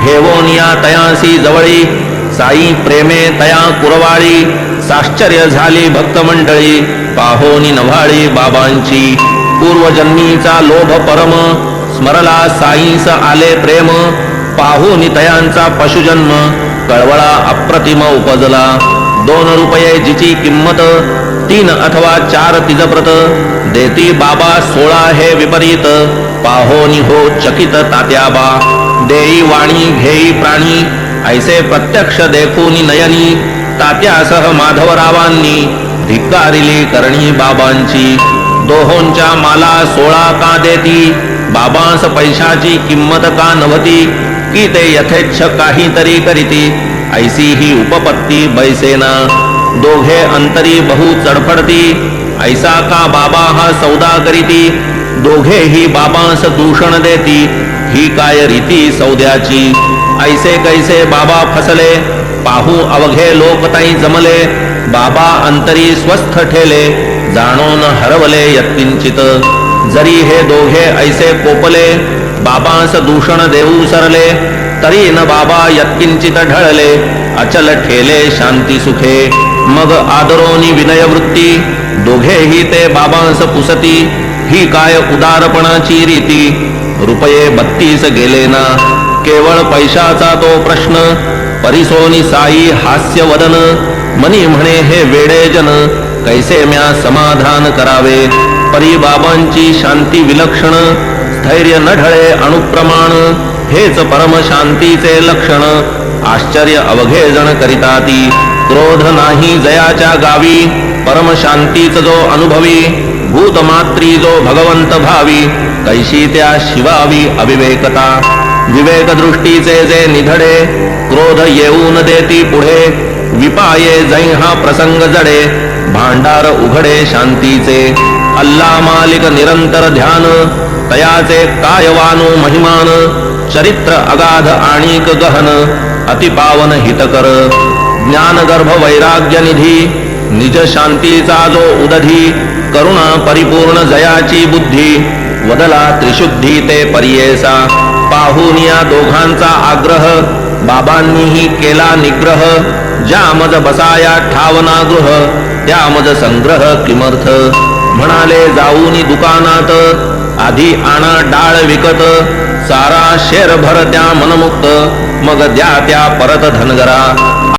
घेवोनिया तयासी जवळी साई प्रेमे तया कुरवाळी साश्चर्य झाली भक्त मंडळी पाहोनी नव्हाळी बाबांची पूर्वजन्मीचा लोभ परम स्मरला साईस आले प्रेम पाहुनी तयांचा पशुजन्म कळवळा अप्रतिम उपजला 2 रुपये जिची किंमत 3 अथवा 4 तिजप्रत देती बाबा 16 हे विपरीत पाहोनी हो चकित तात्याबा देई वाणी घेई प्राणी ऐसे प्रत्यक्ष देखूनी नयनी तात्यासह माधवरावांनी धिक्कारिली करणी बाबांची दोहोंच्या माला 16 का देती बाबांस पैशाची किंमत का नव्हती की ते यथेच्छ काहीतरी करीती ऐसी ही उपपत्ती बैसेना दोघे अंतरी बहु चडफडती ऐसा का बाबा हा सौदा करीती दोघेही बाबांस दूषण देती ही काय रीती सौद्याची ऐसे कैसे बाबा फसले पाहू अवघे लोक ताई जमले बाबा अंतरी स्वस्थ ठेले जाणून हरवले यत्किंचित जरी हे दोघे ऐसे कोपले बाबांस दूषण देऊ सरले तरी न बाबा यत्किंचित ढळले अचल ठेले शांती सुखे मग आदरोनी विनय वृत्ती दोघेही ते बाबांस पुसती ही काय उदारपणाची रीती रुपये 32 गेले ना केवळ पैशाचा तो प्रश्न परिसोनी साई हास्य वदन मनी म्हणे हे वेडे जन कैसे म्या समाधान करावे परी बाबांची शांती विलक्षण स्थैर्य न ढळे अनुप्रमाण हेच परम शांतीचे लक्षण आश्चर्य अवघे जण करिताती क्रोध नाही जयाच्या गावी परम शांतीच जो अनुभवी भूतमात्री जो भगवंत भावी कैशी त्या शिवावी अविवेकता विवेक दृष्टीचे जे निधडे क्रोध येऊन देती पुढे विपाये जै हा प्रसंग जडे भांडार उघडे शांतीचे अल्ला मालिक निरंतर ध्यान तयाचे कायवानु महिमान चरित्र अगाध आणिक गहन अतिपावन हितकर ज्ञानगर्भ वैराग्य निधी निज शांतीचा जो उदधी करुणा परिपूर्ण जयाची बुद्धी वदला त्रिशुद्धी ते परियेसा पाहुनिया दोघांचा आग्रह बाबांनीही केला निग्रह ज्यामज बसाया ठावना गृह त्यामज संग्रह किमर्थ म्हणाले जाऊनी दुकानात आधी आणा डाळ विकत सारा शेरभर त्या मनमुक्त मग द्या त्या परत धनगरा